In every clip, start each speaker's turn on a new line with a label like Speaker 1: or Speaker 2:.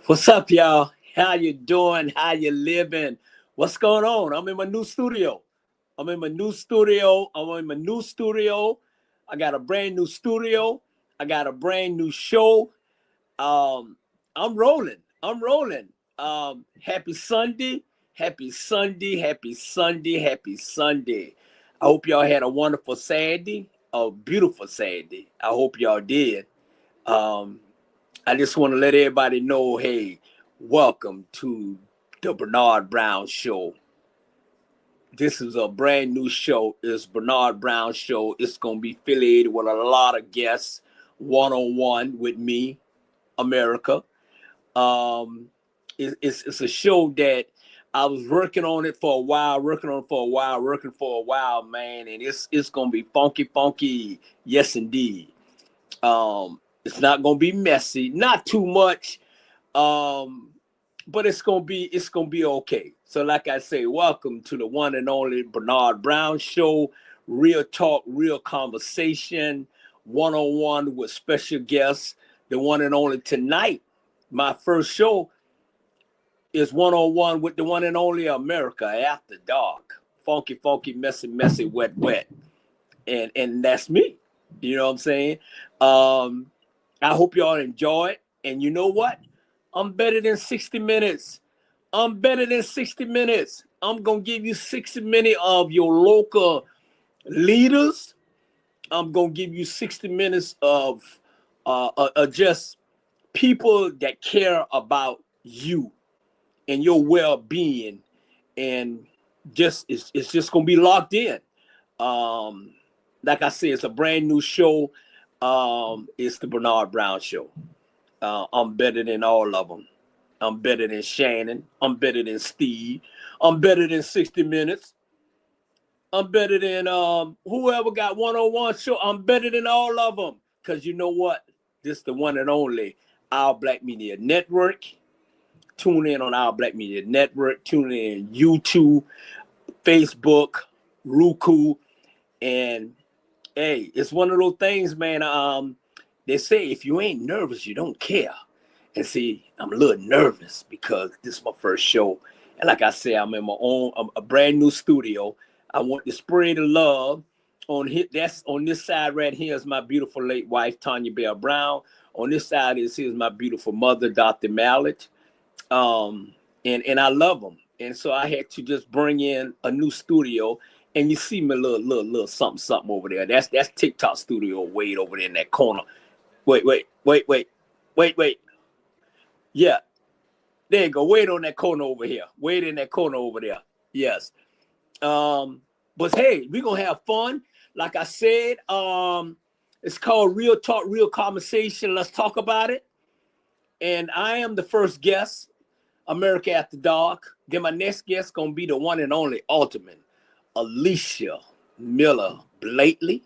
Speaker 1: What's up, y'all? How you doing? How you living? What's going on? I'm in my new studio. I got a brand new studio. I got a brand new show. Um, I'm rolling. Happy Sunday. Happy Sunday. Happy Sunday. Happy Sunday. I hope y'all had a wonderful Saturday. A beautiful Saturday. I hope y'all did. Um, I just want to let everybody know, hey, welcome to the Bernard Brown Show. This is a brand new show. It's Bernard Brown Show. It's gonna be affiliated with a lot of guests, one-on-one with me, America. Um, it's a show that I was working for a while, man, and it's gonna be funky. Yes, indeed. It's not gonna be messy, not too much, um, but it's gonna be okay. So, like I say, welcome to the one and only Bernard Brown Show. Real talk, real conversation, one-on-one with special guests. The one and only tonight. My first show is one-on-one with the one and only America After Dark. Funky, messy, wet. And that's me. You know what I'm saying? Um, I hope y'all enjoy it. And you know what? I'm better than 60 minutes. I'm better than 60 minutes. I'm going to give you 60 minutes of your local leaders. I'm going to give you 60 minutes of just people that care about you and your well-being. And it's just going to be locked in. Um, like I said, it's a brand new show. It's the Bernard Brown Show. I'm better than all of them. I'm better than Shannon. I'm better than Steve. I'm better than 60 Minutes. I'm better than whoever got one-on-one show. I'm better than all of them. Because you know what? This is the one and only Our Black Media Network. Tune in on Our Black Media Network. Tune in YouTube, Facebook, Roku. And, hey, it's one of those things, man. They say if you ain't nervous, you don't care. And see, I'm a little nervous because this is my first show. And like I said, I'm in my own a brand new studio. I want to spread the love on this side right here is my beautiful late wife, Tanya Bell Brown. On this side is my beautiful mother, Dr. Mallet. And I love them. And so I had to just bring in a new studio. And you see me little something over there. That's Tik Tok studio way over there in that corner. Wait. Yeah, there you go. Wait on that corner over here. Wait in that corner over there. Yes. But hey, we're gonna have fun. Like I said, it's called Real Talk, Real Conversation. Let's talk about it. And I am the first guest, America After Dark. Then my next guest gonna be the one and only ultimate, Alicia Miller Blakely.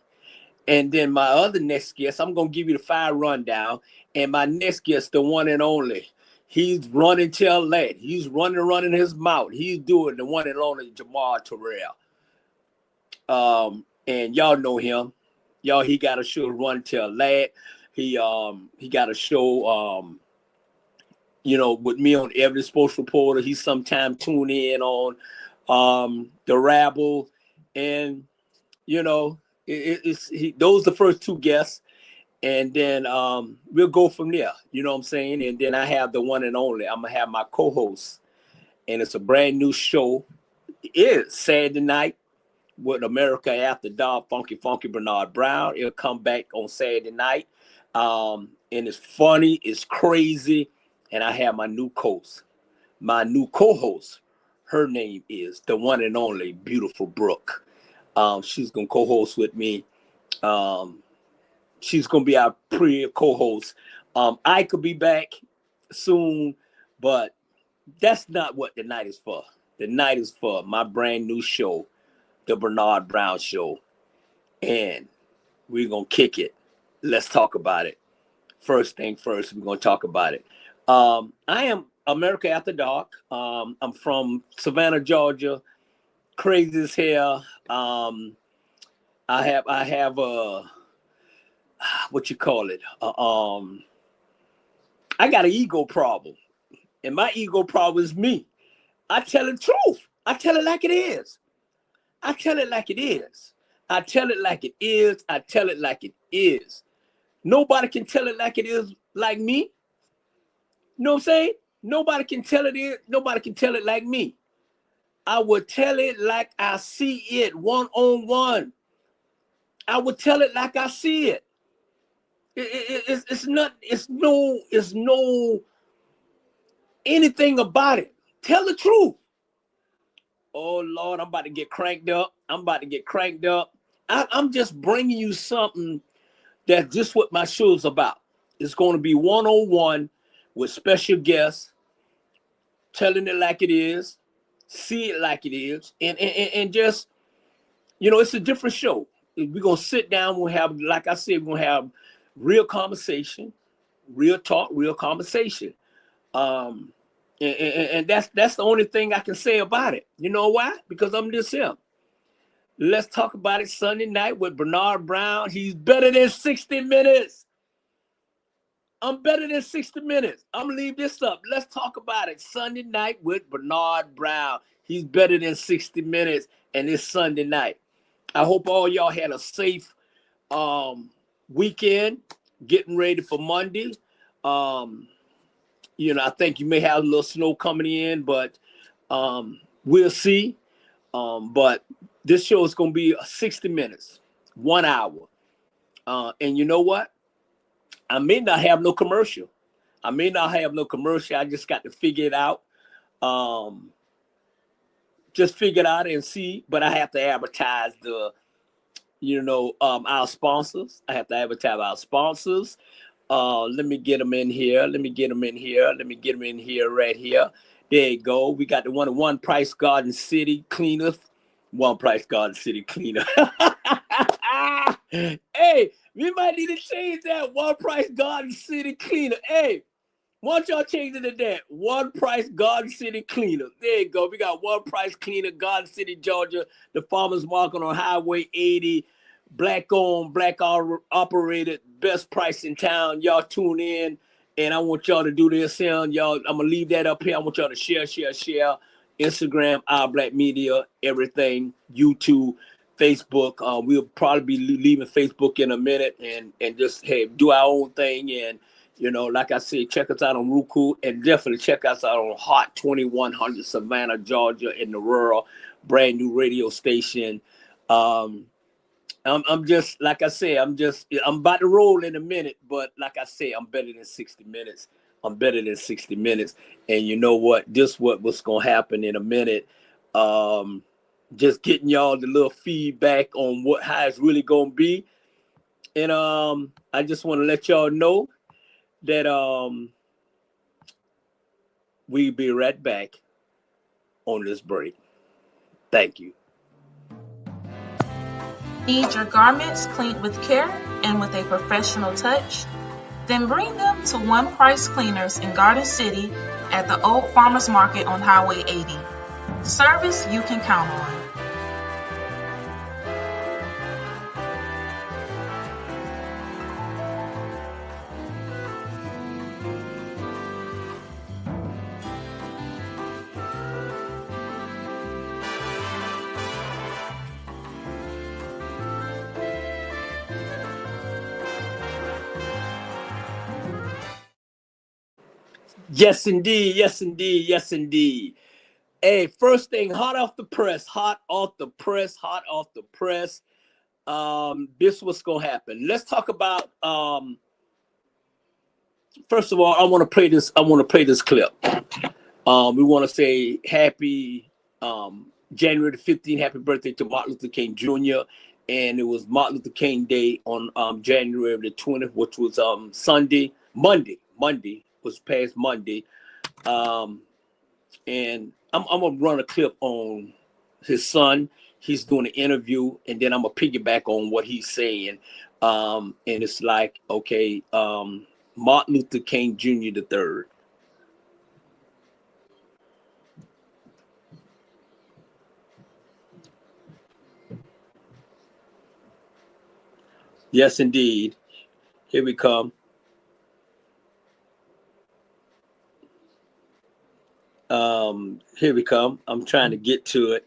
Speaker 1: And then my other next guest, I'm gonna give you the 5 rundown. And my next guest, the one and only, he's running till late. He's running his mouth. He's doing the one and only Jamal Terrell. And y'all know him. Y'all, he got a show Run Till Late. He got a show with me on Every Sports Reporter. He sometimes tune in on the Rabble. And those are the first 2 guests. And then we'll go from there. You know what I'm saying? And then I have the one and only. I'm going to have my co-host. And it's a brand new show. It is Saturday night with America After Dark, Funky Bernard Brown. It'll come back on Saturday night. And it's funny. It's crazy. And I have my new co-host. Her name is the one and only Beautiful Brooke. She's going to co-host with me. She's going to be our co-host. I could be back soon, but that's not what the night is for. The night is for my brand new show, The Bernard Brown Show. And we're going to kick it. Let's talk about it. First thing first, we're going to talk about it. I am America After Dark. I'm from Savannah, Georgia. Crazy as hell. I have a what you call it? I got an ego problem. And my ego problem is me. I tell the truth. I tell it like it is. I tell it like it is. I tell it like it is. I tell it like it is. Nobody can tell it like it is like me. You know what I'm saying? Nobody can tell it. Nobody can tell it like me. I would tell it like I see it, one-on-one. I would tell it like I see it. It's not. It's no anything about it. Tell the truth. Oh Lord, I'm about to get cranked up. I'm just bringing you something that's just what my show's about. It's going to be one-on-one with special guests, telling it like it is, see it like it is, and just, it's a different show. We're going to sit down, we'll have, like I said, we're going to have real conversation, real talk, real conversation. And that's the only thing I can say about it. You know why? Because I'm just him. Let's talk about it Sunday night with Bernard Brown. He's better than 60 minutes. I'm better than 60 minutes. I'm going to leave this up. Let's talk about it Sunday night with Bernard Brown. He's better than 60 minutes, and it's Sunday night. I hope all y'all had a safe weekend, getting ready for Monday. I think you may have a little snow coming in, but we'll see. But this show is going to be 60 minutes, 1 hour. And you know what? I may not have no commercial. I just got to figure it out. Just figure it out and see. But I have to advertise our sponsors. I have to advertise our sponsors. Let me get them in here. Let me get them in here right here. There you go. We got the one Price Garden City Cleaner. One Price Garden City Cleaner. Hey, we might need to change that. One Price Garden City Cleaner. Hey, why don't y'all change it to that? One Price Garden City Cleaner. There you go. We got One Price Cleaner, Garden City, Georgia, the farmers market on Highway 80. Black owned, black operated, best price in town. Y'all tune in, and I want y'all to do this here. Y'all, I'm gonna leave that up here. I want y'all to share. Instagram, Our Black Media, everything, YouTube, Facebook. We'll probably be leaving Facebook in a minute, and just do our own thing. And like I said, check us out on Roku, and definitely check us out on Hot 2100 Savannah, Georgia, in the rural, brand new radio station. I'm just, like I said, I'm about to roll in a minute, but like I said, I'm better than 60 minutes. And you know what? This what's going to happen in a minute. Just getting y'all the little feedback on how it's really going to be. And I just want to let y'all know that we'll be right back on this break. Thank you.
Speaker 2: Need your garments cleaned with care and with a professional touch? Then bring them to One Price Cleaners in Garden City at the Old Farmers Market on Highway 80. Service you can count on.
Speaker 1: Yes, indeed. Yes, indeed. Yes, indeed. Hey, first thing, hot off the press. This what's gonna happen. Let's talk about. First of all, I want to play this. Clip. We want to say happy January the 15th. Happy birthday to Martin Luther King Jr. And it was Martin Luther King Day on January the 20th, which was Monday. Monday was past Monday. And I'm gonna run a clip on his son. He's doing an interview, and then I'm gonna piggyback on what he's saying. And it's like, okay, Martin Luther King Jr. the third. Yes, indeed. Here we come. Here we come. I'm trying to get to it.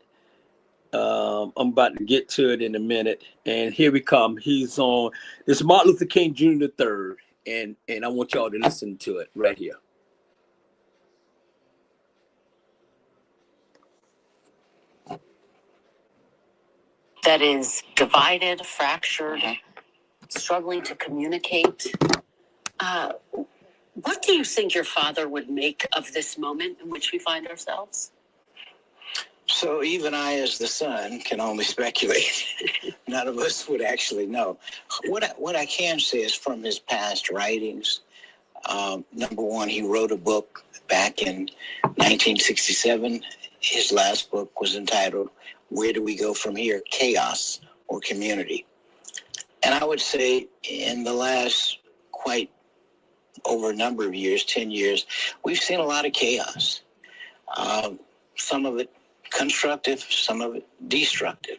Speaker 1: I'm about to get to it in a minute. And here we come. He's on. This is Martin Luther King Jr. III. And I want y'all to listen to it right here.
Speaker 3: That is divided, fractured, struggling to communicate. What do you think your father would make of this moment in which we find ourselves?
Speaker 4: So even I, as the son, can only speculate. None of us would actually know. What I can say is from his past writings, number one, he wrote a book back in 1967. His last book was entitled, Where Do We Go From Here? Chaos or Community. And I would say in the last quite over a number of years, 10 years, we've seen a lot of chaos. Some of it constructive, some of it destructive.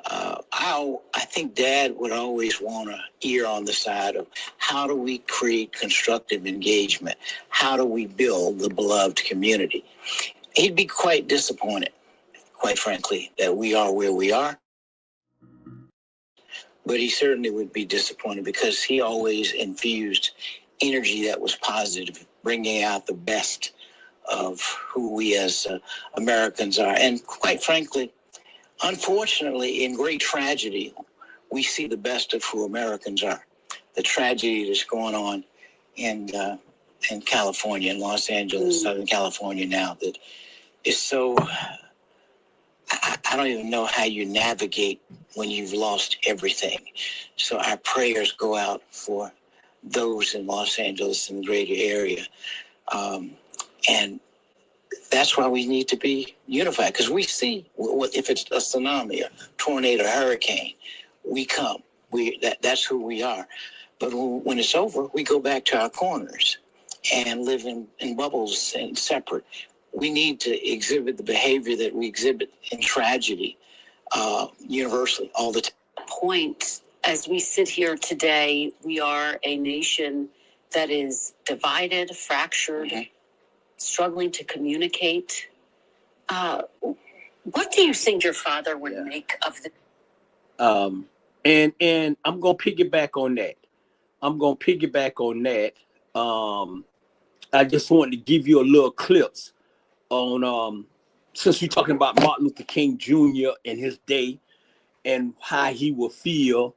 Speaker 4: I think Dad would always want to err on the side of how do we create constructive engagement? How do we build the beloved community? He'd be quite disappointed, quite frankly, that we are where we are. But he certainly would be disappointed because he always infused energy that was positive, bringing out the best of who we as Americans are. And quite frankly, unfortunately, in great tragedy, we see the best of who Americans are. The tragedy that's going on in California, in Los Angeles, Southern California now, that is so, I don't even know how you navigate when you've lost everything. So our prayers go out for those in Los Angeles and the greater area. And that's why we need to be unified, because we see if it's a tsunami, a tornado, a hurricane, we come. That's who we are. But when it's over, we go back to our corners and live in bubbles and separate. We need to exhibit the behavior that we exhibit in tragedy universally all the time.
Speaker 3: Point, as we sit here today, we are a nation that is divided, fractured, struggling to communicate. What do you think your father would make of this?
Speaker 1: And I'm gonna piggyback on that. I just wanted to give you a little clips on since we're talking about Martin Luther King Jr. and his day and how he will feel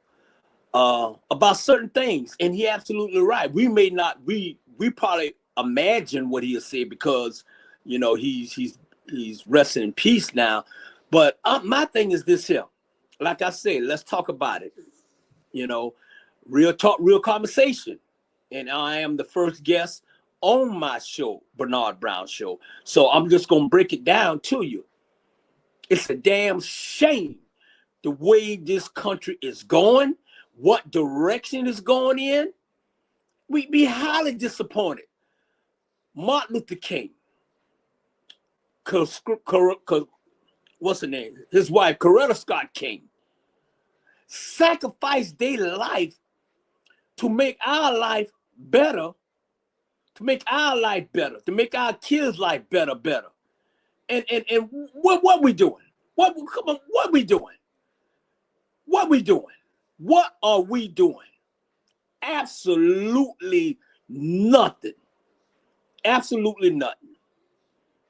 Speaker 1: about certain things. And he absolutely right. We may not we probably imagine what he'll say because he's resting in peace now. But my thing is this here. Like I said, let's talk about it. Real talk, real conversation. And I am the first guest on my show, Bernard Brown Show. So I'm just gonna break it down to you. It's a damn shame the way this country is going, what direction it's going in. We'd be highly disappointed. Martin Luther King, what's her name? His wife, Coretta Scott King, sacrificed their life to make our life better, to make our kids' life better. And what we doing? What we doing? What are we doing? Absolutely nothing. Absolutely nothing.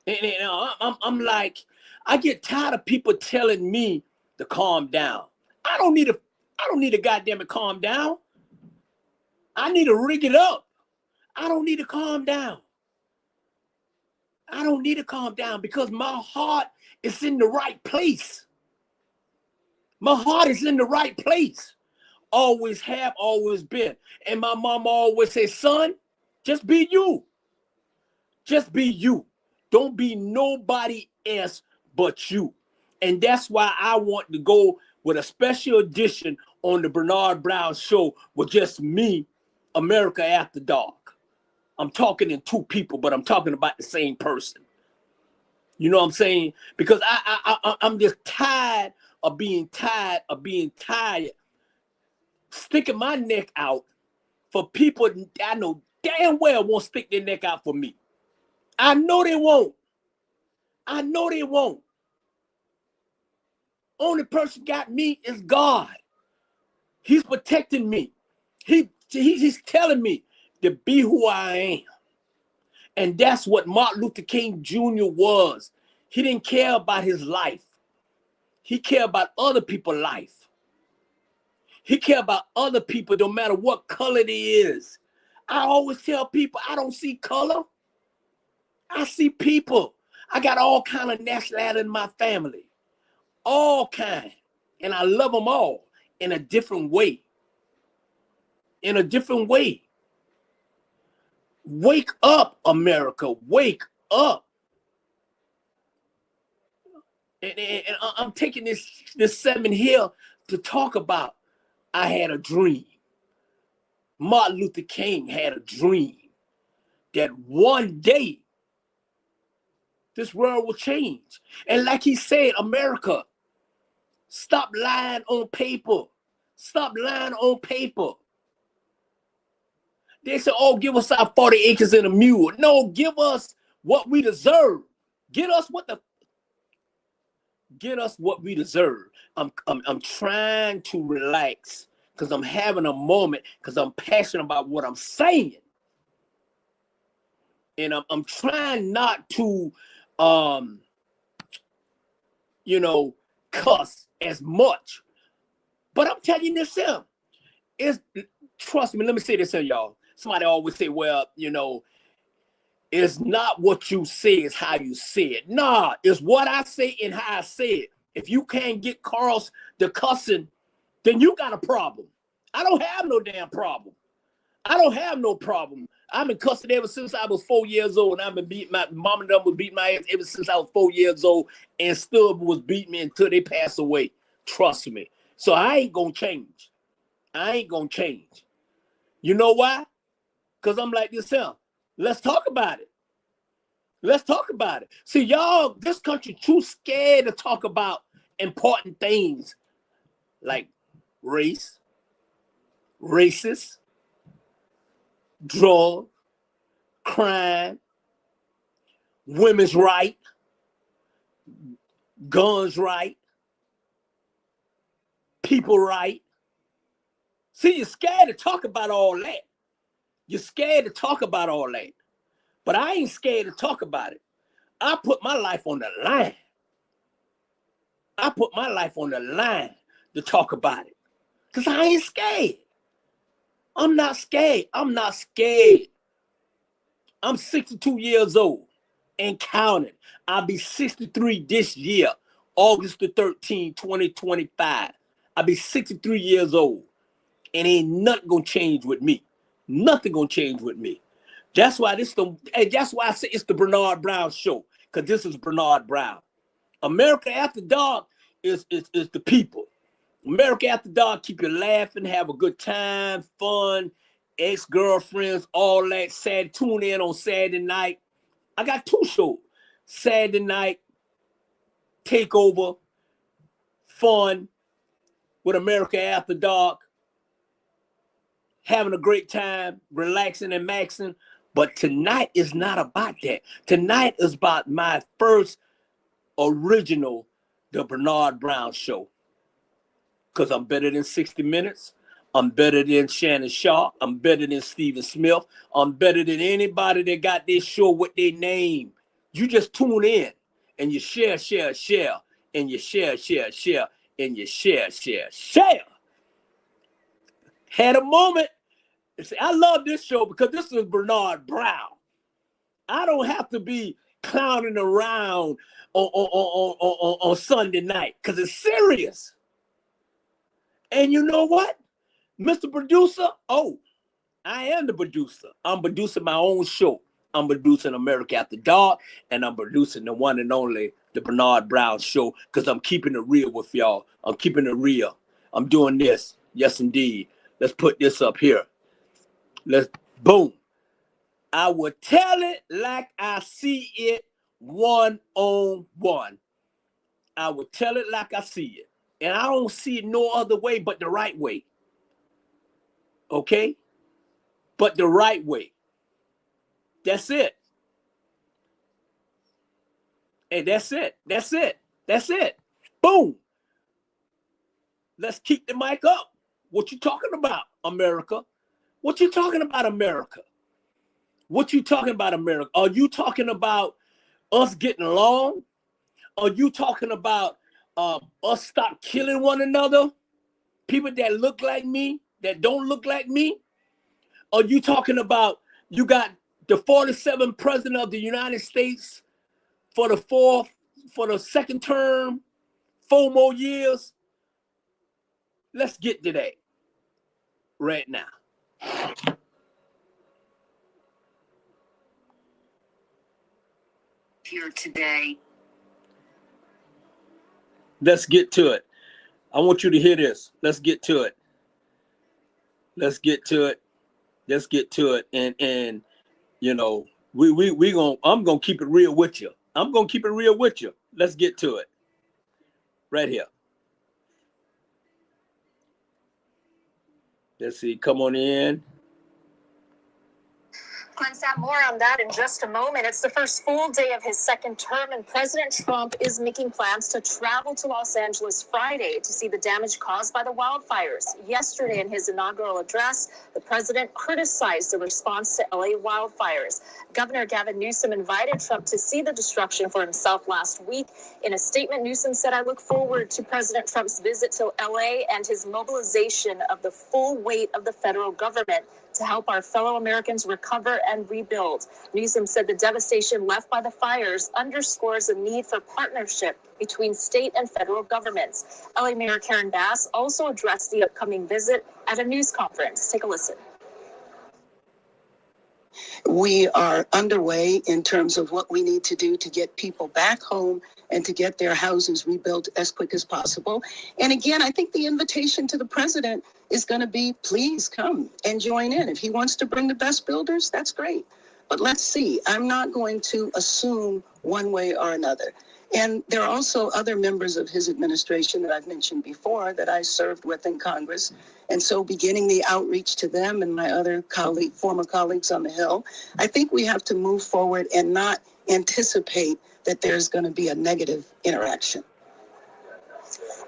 Speaker 1: And I'm like, I get tired of people telling me to calm down. I don't need to goddamn it calm down. I need to rig it up. I don't need to calm down. I don't need to calm down because my heart is in the right place. My heart is in the right place. Always have, always been. And my mama always says, son, just be you. Just be you. Don't be nobody else but you. And that's why I want to go with a special edition on the Bernard Brown Show with just me, America After Dark. I'm talking in two people, but I'm talking about the same person. You know what I'm saying? Because I'm just tired of being tired, sticking my neck out for people I know damn well won't stick their neck out for me. I know they won't. I know they won't. Only person got me is God. He's protecting me. He's telling me to be who I am. And that's what Martin Luther King Jr. was. He didn't care about his life. He cared about other people's life. He cared about other people no matter what color they is. I always tell people I don't see color. I see people. I got all kind of nationality in my family. All kind. And I love them all in a different way. In a different way. Wake up, America. Wake up. And I'm taking this segment here to talk about I had a dream. Martin Luther King had a dream that one day this world will change. And like he said, America, stop lying on paper. Stop lying on paper. They said, oh, give us our 40 acres and a mule. No, give us what we deserve. Get us what we deserve. I'm trying to relax because I'm having a moment because I'm passionate about what I'm saying. And I'm trying not to cuss as much. But I'm telling you this here. Trust me, let me say this here, y'all. Somebody always say, well, it's not what you say, it's how you say it. Nah, it's what I say and how I say it. If you can't get Carl's the cussing, then you got a problem. I don't have no damn problem. I don't have no problem. I've been cussing ever since I was 4 years old, and I've been beating my mom and them was beating my ass ever since I was 4 years old, and still was beating me until they pass away. Trust me. So I ain't gonna change. I ain't gonna change. You know why? Because I'm like this here. Let's talk about it. Let's talk about it. See, y'all, this country too scared to talk about important things like race, racist, drug, crime, women's right, guns right, people right. See, you're scared to talk about all that. You're scared to talk about all that. But I ain't scared to talk about it. I put my life on the line. I put my life on the line to talk about it. Because I ain't scared. I'm not scared. I'm not scared. I'm 62 years old and counting. I'll be 63 this year, August the 13th, 2025. I'll be 63 years old. And ain't nothing gonna change with me. Nothing gonna change with me. That's why that's why I say it's the Bernard Brown show. Because this is Bernard Brown. America After Dark is the people. America After Dark, keep you laughing, have a good time, fun, ex-girlfriends, all that. Tune in on Saturday night. I got 2 shows. Saturday night, takeover, fun with America After Dark. Having a great time, relaxing and maxing. But tonight is not about that. Tonight is about my first original, The Bernard Brown Show. Because I'm better than 60 Minutes. I'm better than Shannon Sharp. I'm better than Stephen Smith. I'm better than anybody that got this show with their name. You just tune in and you share, and you share, and you share. Had a moment. See, I love this show because this is Bernard Brown. I don't have to be clowning around on Sunday night because it's serious. And you know what, Mr. Producer? Oh, I am the producer. I'm producing my own show. I'm producing America After Dark, and I'm producing the one and only The Bernard Brown Show because I'm keeping it real with y'all. I'm keeping it real. I'm doing this. Yes, indeed. Let's put this up here. Boom. I will tell it like I see it, one-on-one. I will tell it like I see it. And I don't see it no other way but the right way. Okay? But the right way. That's it. And that's it. That's it. That's it. Boom. Let's keep the mic up. What you talking about, America? What you talking about, America? What you talking about, America? Are you talking about us getting along? Are you talking about us stop killing one another? People that look like me, that don't look like me? Are you talking about you got the 47th president of the United States for the second term, 4 more years? Let's get to that right now.
Speaker 3: Here today.
Speaker 1: Let's get to it. I want you to hear this. Let's get to it. Let's get to it. Let's get to it. And you know, I'm gonna keep it real with you. I'm gonna keep it real with you. Let's get to it. Right here. Let's see. Come on in.
Speaker 5: Glenn Sapp, more on that in just a moment. It's the first full day of his second term, and President Trump is making plans to travel to Los Angeles Friday to see the damage caused by the wildfires. Yesterday, in his inaugural address, the president criticized the response to LA wildfires. Governor Gavin Newsom invited Trump to see the destruction for himself last week. In a statement, Newsom said, "I look forward to President Trump's visit to LA and his mobilization of the full weight of the federal government to help our fellow Americans recover and rebuild." Newsom said the devastation left by the fires underscores a need for partnership between state and federal governments. LA Mayor Karen Bass also addressed the upcoming visit at a news conference. Take a listen.
Speaker 6: We are underway in terms of what we need to do to get people back home and to get their houses rebuilt as quick as possible. And again, I think the invitation to the president is going to be, please come and join in. If he wants to bring the best builders, that's great. But let's see. I'm not going to assume one way or another. And there are also other members of his administration that I've mentioned before that I served with in Congress. And so beginning the outreach to them and my other former colleagues on the Hill, I think we have to move forward and not anticipate that there's going to be a negative interaction.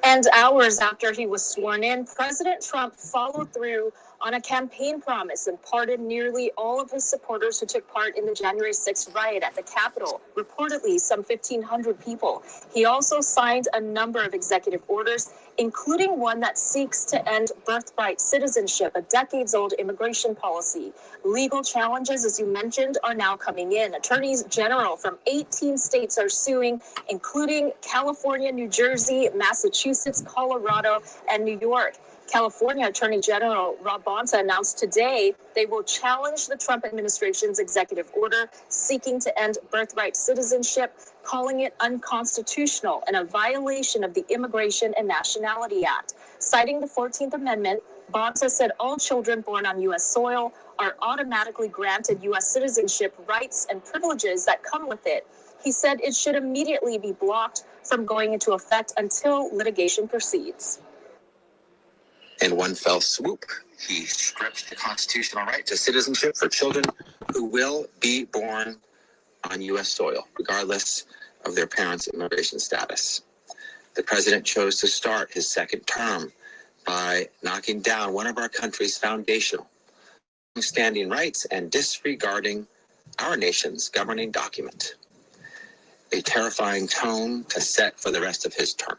Speaker 5: And hours after he was sworn in, President Trump followed through on a campaign promise and pardoned nearly all of his supporters who took part in the January 6th riot at the Capitol, reportedly some 1,500 people. He also signed a number of executive orders, including one that seeks to end birthright citizenship, a decades-old immigration policy. Legal challenges, as you mentioned, are now coming in. Attorneys general from 18 states are suing, including California, New Jersey, Massachusetts, Colorado, and New York. California Attorney General Rob Bonta announced today they will challenge the Trump administration's executive order seeking to end birthright citizenship, calling it unconstitutional and a violation of the Immigration and Nationality Act. Citing the 14th Amendment, Bonta said all children born on U.S. soil are automatically granted U.S. citizenship rights and privileges that come with it. He said it should immediately be blocked from going into effect until litigation proceeds.
Speaker 7: In one fell swoop, he stripped the constitutional right to citizenship for children who will be born on U.S. soil, regardless of their parents' immigration status. The president chose to start his second term by knocking down one of our country's foundational standing rights and disregarding our nation's governing document. A terrifying tone to set for the rest of his term.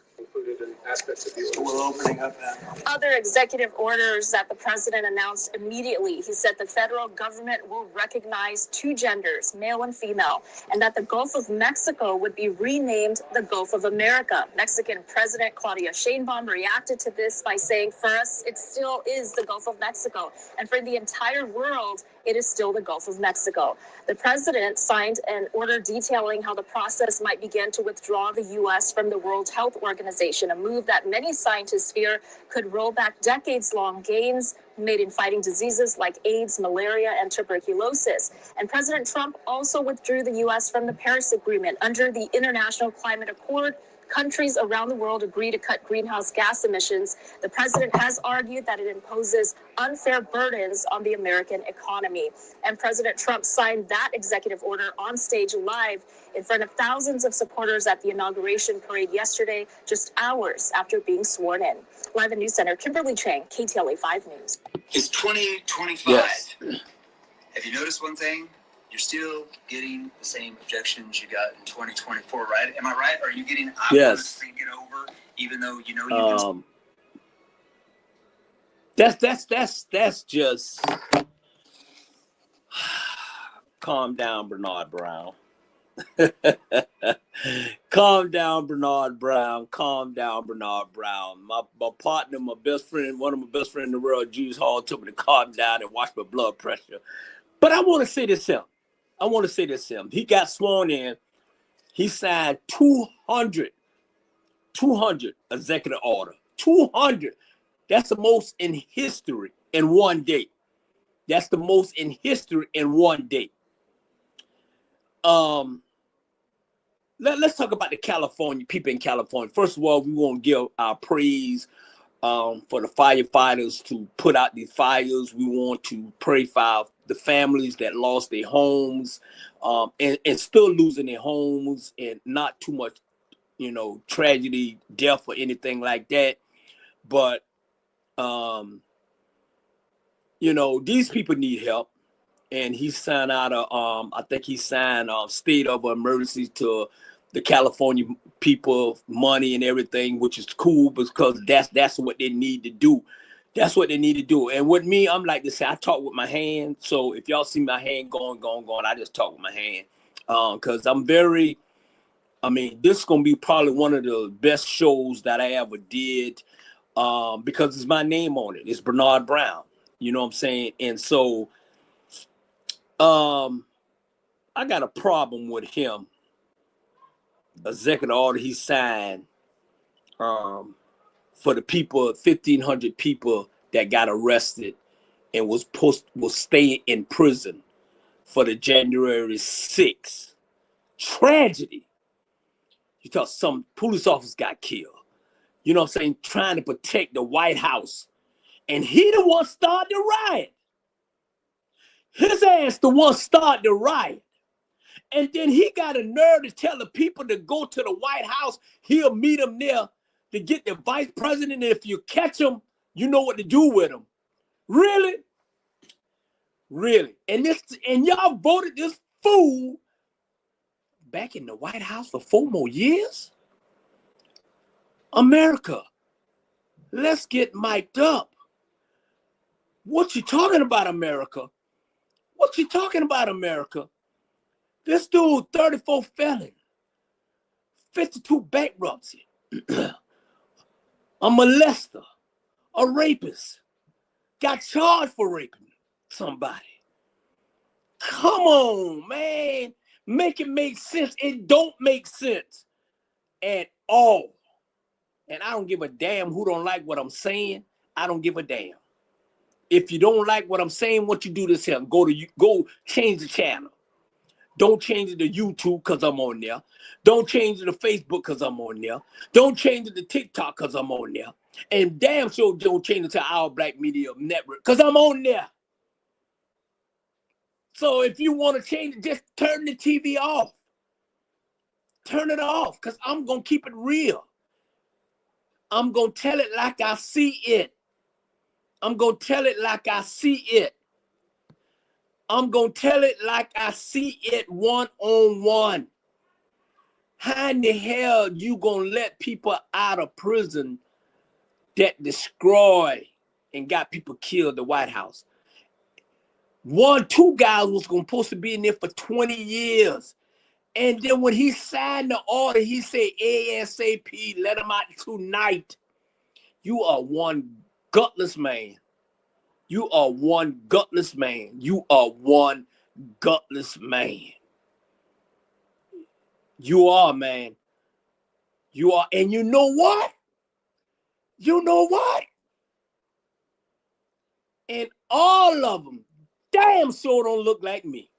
Speaker 6: We're opening up now.
Speaker 5: Other executive orders that the president announced immediately. He said the federal government will recognize two genders, male and female, and that the Gulf of Mexico would be renamed the Gulf of America. Mexican President Claudia Sheinbaum reacted to this by saying, for us, it still is the Gulf of Mexico. And for the entire world, it is still the Gulf of Mexico. The president signed an order detailing how the process might begin to withdraw the U.S. from the World Health Organization, a move that many scientists fear could roll back decades-long gains made in fighting diseases like AIDS, malaria, and tuberculosis. And President Trump also withdrew the U.S. from the Paris Agreement. Under the International Climate Accord, countries around the world agree to cut greenhouse gas emissions, the president has argued that it imposes unfair burdens on the American economy. And President Trump signed that executive order on stage live in front of thousands of supporters at the inauguration parade yesterday, just hours after being sworn in. Live in News Center, Kimberly Chang, KTLA 5 News.
Speaker 8: It's 2025.
Speaker 1: Yes.
Speaker 8: Have you noticed one thing? You're still getting the same objections you got in 2024, right? Am I right? Are you getting, I want to think it over, even though you know you can...
Speaker 1: That's just... Calm down, Bernard Brown. Calm down, Bernard Brown. Calm down, Bernard Brown. My partner, my best friend, one of my best friends in the world, Juice Hall, told me to calm down and watch my blood pressure. But I want to say this him. He got sworn in. He signed 200 executive order. 200. That's the most in history in one day. That's the most in history in one day. Let's talk about the California people in California. First of all, we want to give our praise for the firefighters to put out these fires. We want to pray for the families that lost their homes and still losing their homes, and not too much, tragedy, death, or anything like that. But, these people need help. And he signed out I think he signed a state of emergency to the California people, money and everything, which is cool because that's what they need to do. That's what they need to do. And with me, I'm like to say, I talk with my hand. So if y'all see my hand going, I just talk with my hand. Because this is going to be probably one of the best shows that I ever did because it's my name on it. It's Bernard Brown. You know what I'm saying? And so I got a problem with him. Executive order he signed for the people, 1,500 people that got arrested and was staying in prison for the January 6th tragedy. You thought some police officers got killed. You know what I'm saying? Trying to protect the White House. And he the one started the riot. His ass the one started the riot. And then he got a nerve to tell the people to go to the White House. He'll meet them there to get the vice president. And if you catch him, you know what to do with him. Really? Really? And y'all voted this fool back in the White House for 4 more years? America, let's get mic'd up. What you talking about, America? What you talking about, America? This dude, 34 felon, 52 bankruptcy, a molester, a rapist, got charged for raping somebody. Come on, man. Make it make sense. It don't make sense at all. And I don't give a damn who don't like what I'm saying. I don't give a damn. If you don't like what I'm saying, what you do this here, go change the channel. Don't change it to YouTube because I'm on there. Don't change it to Facebook because I'm on there. Don't change it to TikTok because I'm on there. And damn sure don't change it to Our Black Media Network because I'm on there. So if you want to change it, just turn the TV off. Turn it off because I'm going to keep it real. I'm going to tell it like I see it. I'm going to tell it like I see it. I'm going to tell it like I see it one-on-one. How in the hell you going to let people out of prison that destroy and got people killed at the White House? 2 guys was supposed to be in there for 20 years. And then when he signed the order, he said, ASAP, let him out tonight. You are one gutless man. You are one gutless man. You are one gutless man. You are, man. You are. And you know what? You know what? And all of them damn sure don't look like me.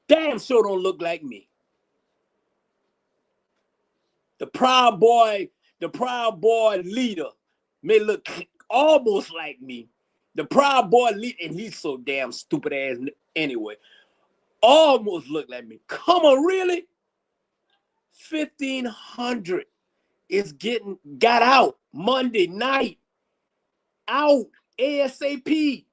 Speaker 1: Damn sure don't look like me. The Proud Boy leader may look almost like me. The Proud Boy leader, and he's so damn stupid ass anyway. Almost look like me. Come on, really? 1,500 is got out Monday night. Out ASAP.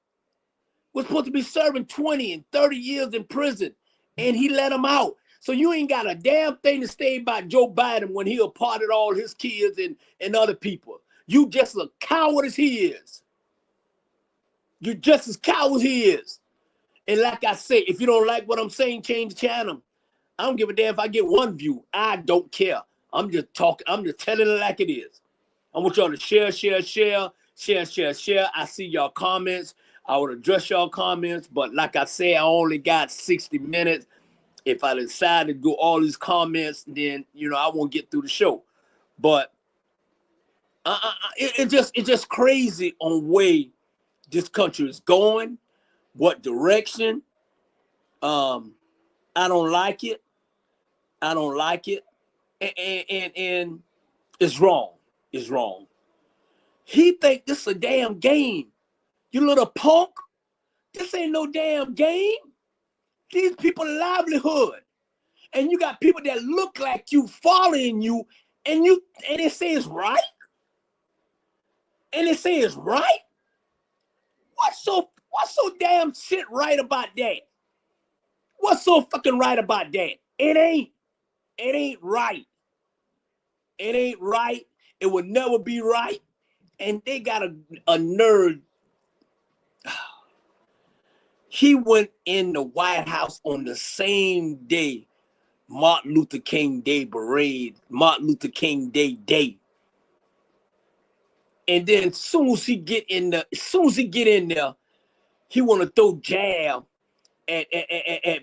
Speaker 1: Was supposed to be serving 20 and 30 years in prison, and he let him out. So you ain't got a damn thing to say about Joe Biden when he applauded all his kids and other people. You just a coward as he is. You're just as coward as he is. And like I say, if you don't like what I'm saying, change the channel. I don't give a damn if I get one view. I don't care. I'm just talking. I'm just telling it like it is. I want y'all to share. I see y'all comments. I would address y'all comments, but like I say, I only got 60 minutes. If I decide to do all these comments, then I won't get through the show. But it's just crazy on way this country is going, what direction. I don't like it. And it's wrong. It's wrong. He think this is a damn game. You little punk. This ain't no damn game. These people livelihood. And you got people that look like you following you, and they say it's right. And they say it's right. What's so damn shit right about that? What's so fucking right about that? It ain't right. It ain't right. It will never be right. And they got a nerd. He went in the White House on the same day Martin Luther King Day parade, Martin Luther King Day. And then as soon as he get in there, he want to throw jab at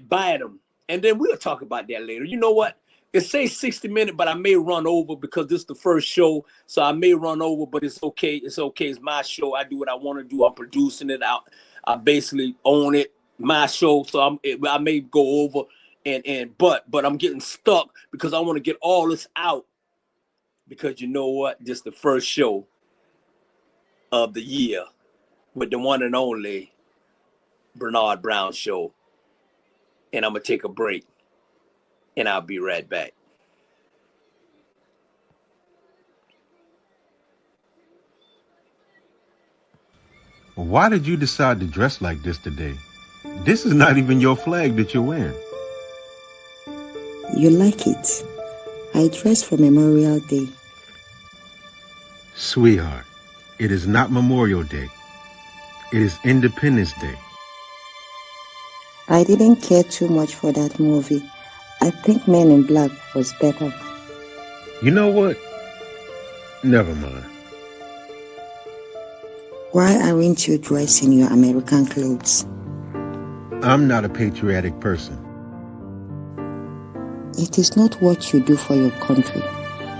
Speaker 1: Biden. And then we'll talk about that later. You know what? It says 60 minutes, but I may run over because this is the first show. So I may run over, but it's okay. It's okay. It's my show. I do what I want to do. I'm producing it out. I basically own it. My show. So I may go over but I'm getting stuck because I want to get all this out. Because you know what? This is the first show of the year with the one and only Bernard Brown Show. And I'm going to take a break. And I'll be right back.
Speaker 9: Why did you decide to dress like this today? This is not even your flag that you're wearing.
Speaker 10: You like it? I dress for Memorial Day.
Speaker 9: Sweetheart, it is not Memorial Day. It is Independence Day.
Speaker 10: I didn't care too much for that movie. I think Men in Black was better.
Speaker 9: You know what? Never mind.
Speaker 10: Why aren't you dressed in your American clothes?
Speaker 9: I'm not a patriotic person.
Speaker 10: It is not what you do for your country.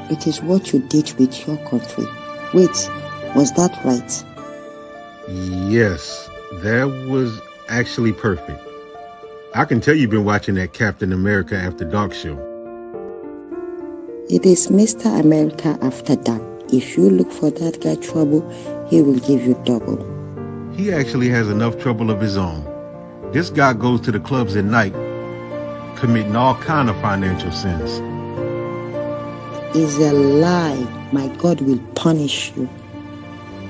Speaker 10: It is what you did with your country. Wait, was that right?
Speaker 9: Yes, that was actually perfect. I can tell you've been watching that Captain America After Dark show.
Speaker 10: It is Mr. America After Dark. If you look for that guy trouble, he will give you double.
Speaker 9: He actually has enough trouble of his own. This guy goes to the clubs at night, committing all kind of financial sins.
Speaker 10: It's a lie. My God will punish you.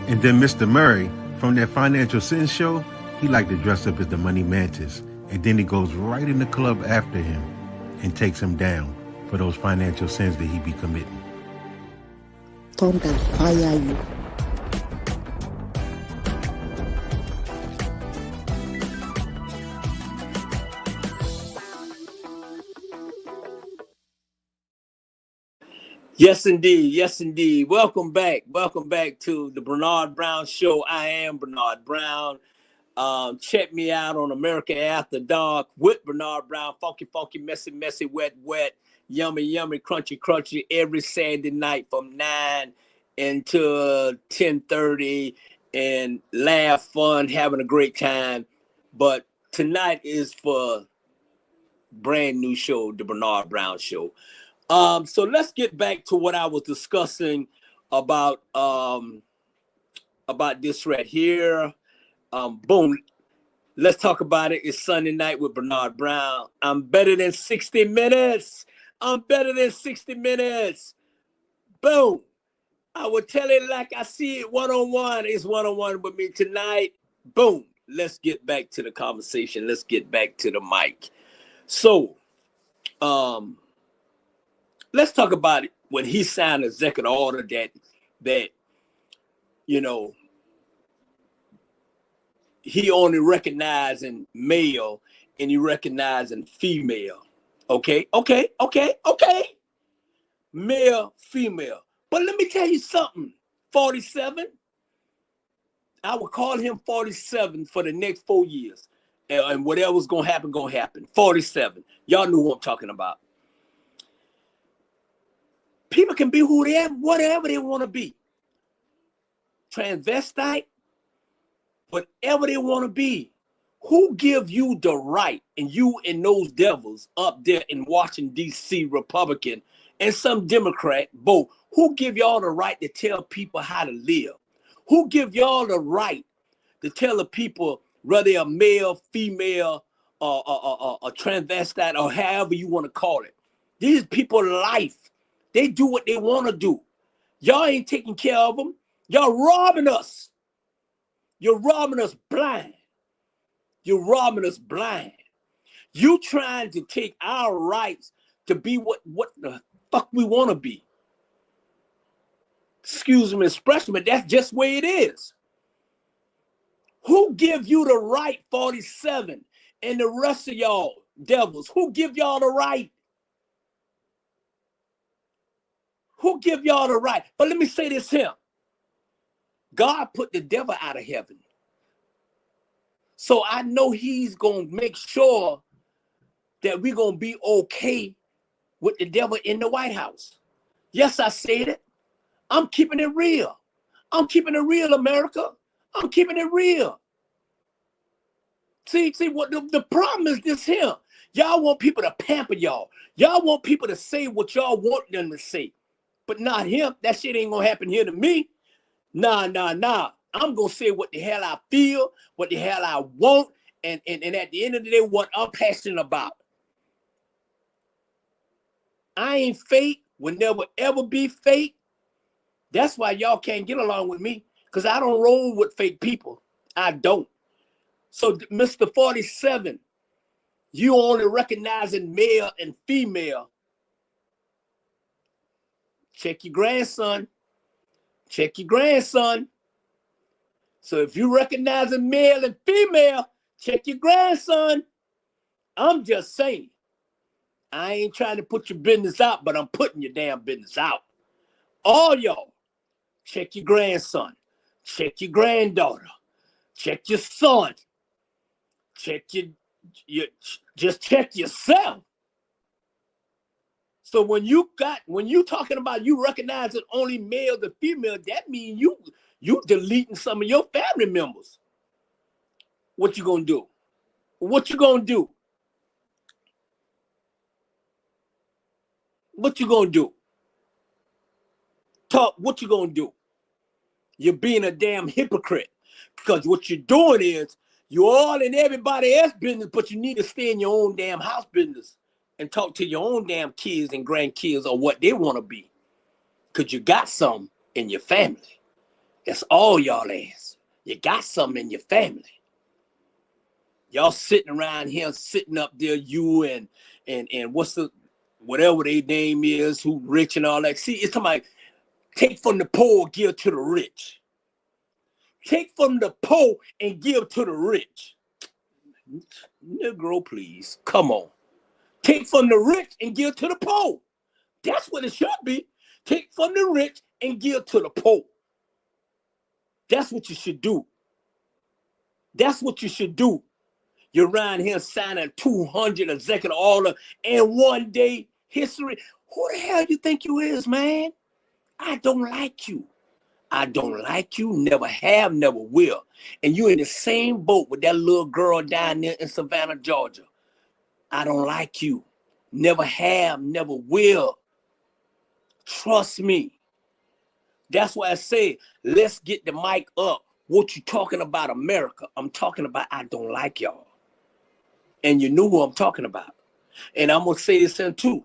Speaker 9: And then Mr. Murray, from that financial sins show, he liked to dress up as the Money Mantis. And then he goes right in the club after him and takes him down for those financial sins that he be committing.
Speaker 10: Thunder fire you.
Speaker 1: Yes, indeed. Yes, indeed. Welcome back. Welcome back to the Bernard Brown Show. I am Bernard Brown. Check me out on America After Dark with Bernard Brown. Funky, funky, messy, messy, wet, wet, yummy, yummy, crunchy, crunchy. Every Saturday night from 9 until 10:30, and laugh, fun, having a great time. But tonight is for brand new show, the Bernard Brown Show. So let's get back to what I was discussing about this right here. Boom. Let's talk about it. It's Sunday night with Bernard Brown. I'm better than 60 minutes. I'm better than 60 minutes. Boom. I will tell it like I see it one-on-one. It's one-on-one with me tonight. Boom. Let's get back to the conversation. Let's get back to the mic. So, let's talk about it when he signed an executive order that you know, he only recognizing male and he recognizing female. Okay. Male, female. But let me tell you something. 47. I would call him 47 for the next 4 years. And whatever's gonna happen, 47. Y'all know who I'm talking about. People can be whatever they want to be. Transvestite, whatever they want to be. Who give you the right, and you and those devils up there in Washington, D.C., Republican, and some Democrat, both, who give y'all the right to tell people how to live? Who give y'all the right to tell the people, whether they're male, female, or transvestite, or however you want to call it? These people life. They do what they want to do. Y'all ain't taking care of them. Y'all robbing us. You're robbing us blind. You're robbing us blind. You trying to take our rights to be what the fuck we want to be. Excuse me, expression, but that's just the way it is. Who give you the right, 47, and the rest of y'all devils? Who give y'all the right? Who give y'all the right? But let me say this here. God put the devil out of heaven. So I know he's going to make sure that we're going to be okay with the devil in the White House. Yes, I said it. I'm keeping it real. I'm keeping it real, America. I'm keeping it real. See what the problem is this here. Y'all want people to pamper y'all. Y'all want people to say what y'all want them to say. But not him. That shit ain't going to happen here to me. Nah. I'm going to say what the hell I feel, what the hell I want, and at the end of the day, what I'm passionate about. I ain't fake, will never ever be fake. That's why y'all can't get along with me, because I don't roll with fake people. I don't. So, Mr. 47, you only recognizing male and female. Check your grandson. Check your grandson. So if you recognizing male and female, check your grandson. I'm just saying. I ain't trying to put your business out, but I'm putting your damn business out. All y'all, check your grandson. Check your granddaughter. Check your son. Check just check yourself. So when you talking about you recognizing only male to female, that means you deleting some of your family members. What you gonna do? What you gonna do? What you gonna do? Talk, what you gonna do? You're being a damn hypocrite, because what you're doing is you're all in everybody else's business, but you need to stay in your own damn house business and talk to your own damn kids and grandkids or what they want to be, because you got some in your family. That's all y'all ass. You got something in your family. Y'all sitting around here, sitting up there, you and whatever their name is, who rich and all that. See, it's somebody take from the poor, give to the rich. Take from the poor and give to the rich. Negro, please. Come on. Take from the rich and give to the poor. That's what it should be. Take from the rich and give to the poor. That's what you should do. That's what you should do. You're around here signing 200 executive order and one day history. Who the hell you think you is, man? I don't like you. I don't like you, never have, never will. And you in the same boat with that little girl down there in Savannah, Georgia. I don't like you. Never have, never will. Trust me. That's why I say, let's get the mic up. What you talking about, America? I'm talking about I don't like y'all. And you know who I'm talking about. And I'm going to say this too.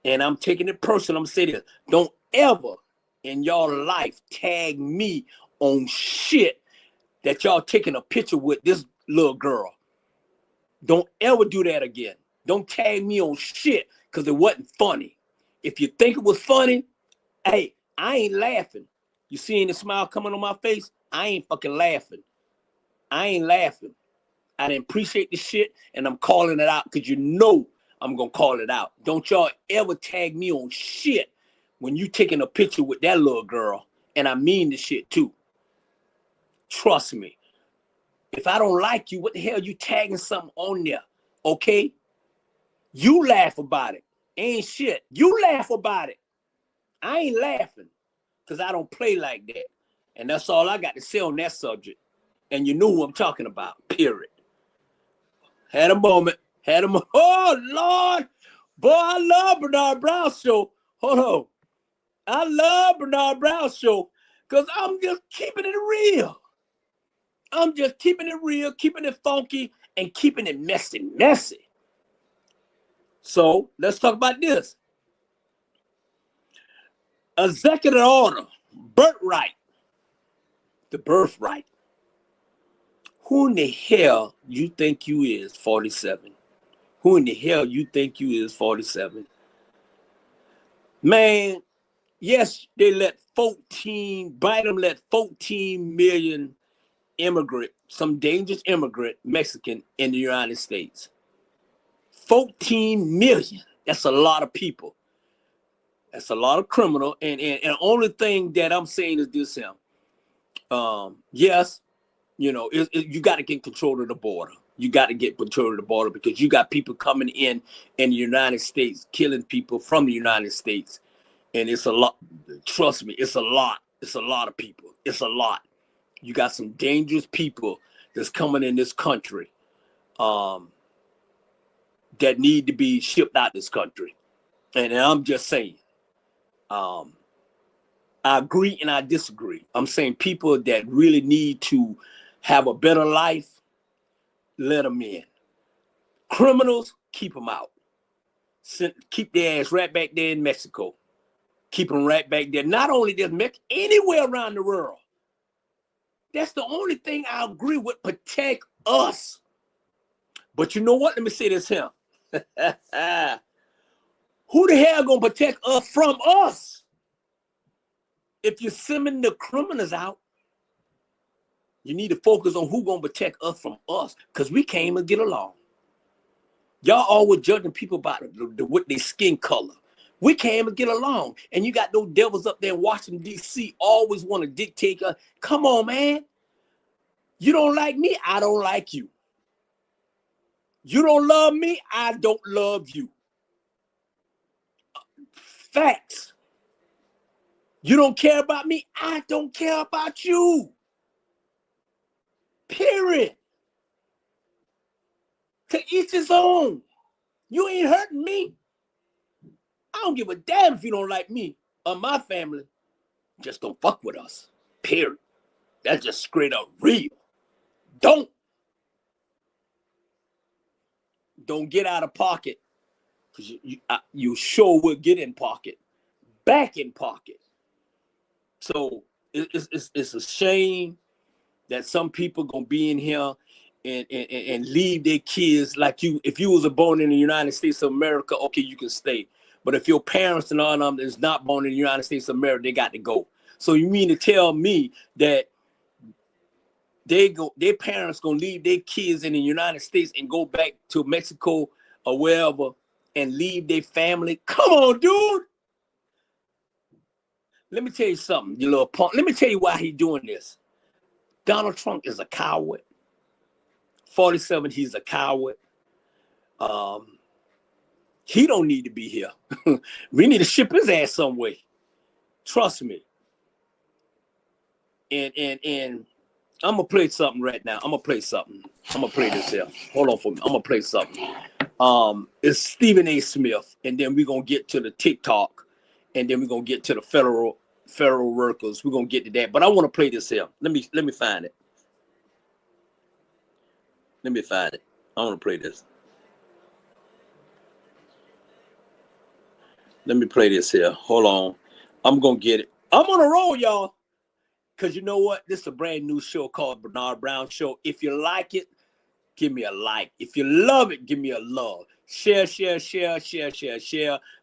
Speaker 1: And I'm taking it personal. I'm going to say this. Don't ever in your life tag me on shit that y'all taking a picture with this little girl. Don't ever do that again. Don't tag me on shit because it wasn't funny. If you think it was funny, hey, I ain't laughing. You seeing the smile coming on my face? I ain't fucking laughing. I ain't laughing. I didn't appreciate the shit, and I'm calling it out because you know I'm going to call it out. Don't y'all ever tag me on shit when you taking a picture with that little girl, and I mean the shit too. Trust me. If I don't like you, what the hell you tagging something on there, okay? You laugh about it. Ain't shit. You laugh about it. I ain't laughing because I don't play like that. And that's all I got to say on that subject. And you know who I'm talking about, period. Had a moment. Oh, Lord. Boy, I love Bernard Brown's show. Hold on. I love Bernard Brown's show because I'm just keeping it real. I'm just keeping it real, keeping it funky, and keeping it messy. So let's talk about this. Executive order, birthright, the birthright. Who in the hell you think you is 47? Who in the hell you think you is 47? Man, yes, they let 14 million immigrant, some dangerous immigrant Mexican in the United States. 14 million. That's a lot of people. That's a lot of criminal. And the only thing that I'm saying is this here. Yes, you know, you got to get control of the border. You got to get control of the border because you got people coming in the United States, killing people from the United States. And it's a lot. Trust me, it's a lot. It's a lot of people. It's a lot. You got some dangerous people that's coming in this country that need to be shipped out this country. And I'm just saying, I agree and I disagree. I'm saying people that really need to have a better life, let them in. Criminals, keep them out. Keep their ass right back there in Mexico. Keep them right back there. Not only just Mexico, anywhere around the world. That's the only thing I agree with. Protect us. But you know what? Let me say this here. Who the hell gonna protect us from us? If you're sending the criminals out, you need to focus on who gonna protect us from us, because we can't even get along. Y'all always judging people by with their skin color. We can't even get along. And you got those devils up there in Washington, D.C. always want to dictate us. Come on, man. You don't like me, I don't like you. You don't love me, I don't love you. Facts. You don't care about me, I don't care about you. Period. To each his own. You ain't hurting me. I don't give a damn if you don't like me or my family. Just don't fuck with us. Period. That's just straight up real. Don't get out of pocket, because you sure will get in pocket. Back in pocket. So it's a shame that some people gonna be in here and leave their kids like you. If you was born in the United States of America, okay, you can stay. But if your parents and all of them is not born in the United States of America, they got to go. So you mean to tell me that their parents gonna leave their kids in the United States and go back to Mexico or wherever and leave their family? Come on, dude. Let me tell you something, you little punk. Let me tell you why he's doing this. Donald Trump is a coward. 47, he's a coward. He don't need to be here. We need to ship his ass some way. Trust me. And I'm gonna play something right now. I'm gonna play this here. Hold on for me. I'm gonna play something. It's Stephen A. Smith, and then we're gonna get to the Tik Tok, and then we're gonna get to the federal workers. We're gonna get to that. But I want to play this here. Let me find it. Let me find it. I want to play this. Let me play this here. Hold on. I'm gonna get it. I'm on a roll, y'all. Cause you know what? This is a brand new show called Bernard Brown Show. If you like it, give me a like. If you love it, give me a love. Share,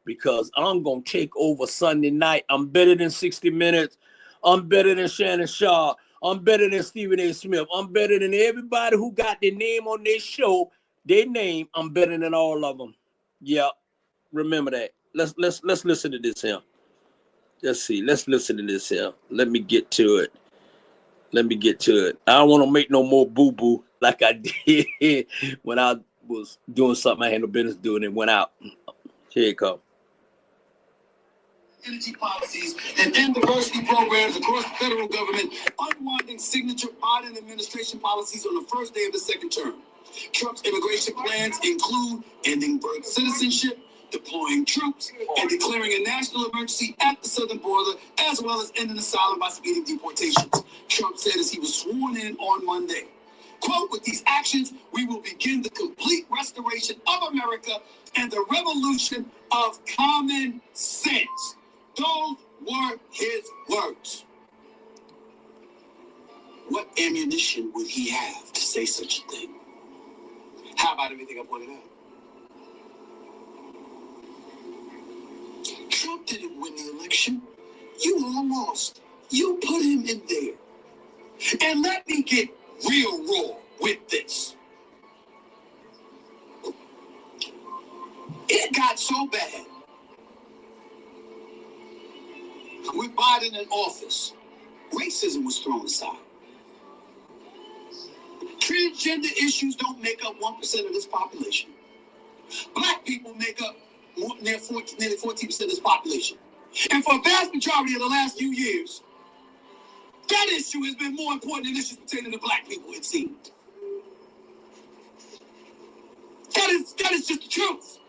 Speaker 1: because I'm going to take over Sunday night. I'm better than 60 Minutes. I'm better than Shannon Shaw. I'm better than Stephen A. Smith. I'm better than everybody who got their name on their show. Their name, I'm better than all of them. Yeah, remember that. Let's listen to this here. Let's see. Let's listen to this here. Let me get to it. I don't want to make no more boo-boo like I did when I was doing something I had no business doing and went out. Here you go.
Speaker 11: Energy policies and end diversity programs across the federal government, unwinding signature Biden administration policies on the first day of the second term. Trump's immigration plans include ending birth citizenship, deploying troops, and declaring a national emergency at the southern border, as well as ending asylum by speeding deportations. Trump said as he was sworn in on Monday, quote, with these actions, we will begin the complete restoration of America and the revolution of common sense. Those were his words. What ammunition would he have to say such a thing? How about everything I pointed out? Trump didn't win the election. You all lost. You put him in there. And let me get real raw with this. It got so bad with Biden in office, racism was thrown aside. Transgender issues don't make up 1% of this population. Black people make up nearly 14% of this population. And for a vast majority of the last few years, that issue has been more important than issues pertaining to black people, it seemed. That is just the truth.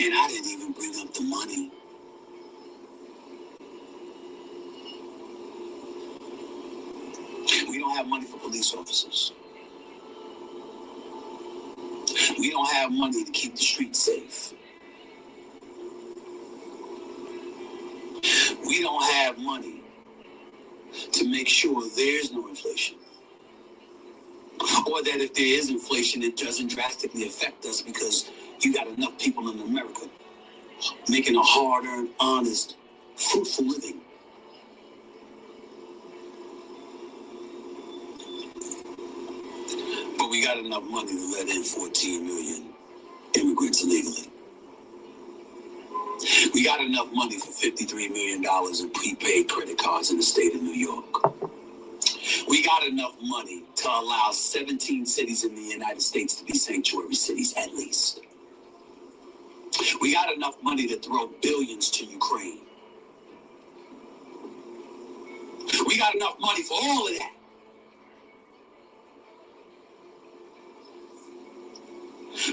Speaker 11: And I didn't even bring up the money. We don't have money for police officers. We don't have money to keep the streets safe. We don't have money to make sure there's no inflation. Or that if there is inflation, it doesn't drastically affect us because you got enough people in America making a hard-earned, honest, fruitful living. But we got enough money to let in 14 million immigrants illegally. We got enough money for $53 million in prepaid credit cards in the state of New York. We got enough money to allow 17 cities in the United States to be sanctuary cities, at least. We got enough money to throw billions to Ukraine. We got enough money for all of that.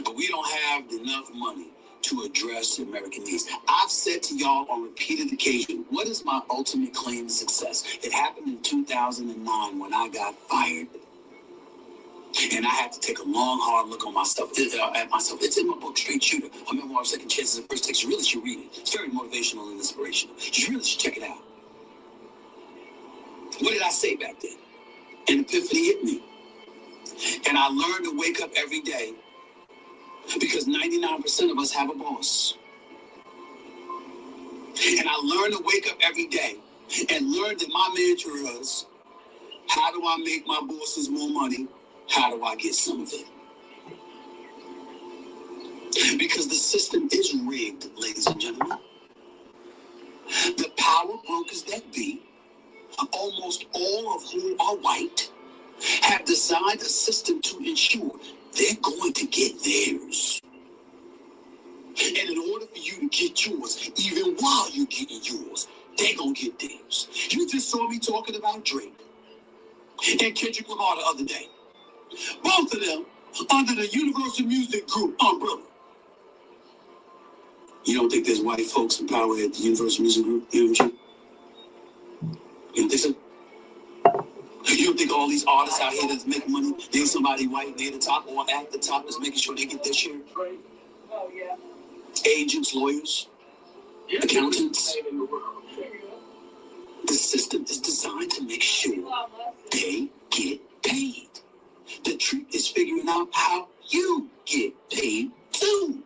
Speaker 11: But we don't have enough money to address American needs. I've said to y'all on repeated occasion, what is my ultimate claim to success? It happened in 2009 when I got fired. And I had to take a long, hard look on myself. It's in my book, Straight Shooter, a memoir of second chances and first takes. You really should read it. It's very motivational and inspirational. You really should check it out. What did I say back then? An epiphany hit me. And I learned to wake up every day because 99% of us have a boss. And I learned to wake up every day and learn that my mantra is, how do I make my bosses more money? How do I get some of it? Because the system is rigged, ladies and gentlemen. The power brokers that be, almost all of whom are white, have designed a system to ensure they're going to get theirs. And in order for you to get yours, even while you're getting yours, they're going to get theirs. You just saw me talking about Drake and Kendrick Lamar the other day. Both of them under the Universal Music Group umbrella. You don't think there's white folks in power at the Universal Music Group? You don't think so? You don't think all these artists out here that's making money, there's somebody white near the top or at the top that's making sure they get their share? Oh, yeah. Agents, lawyers, accountants. The system is designed to make sure they get paid. The trick is figuring out how you get paid too.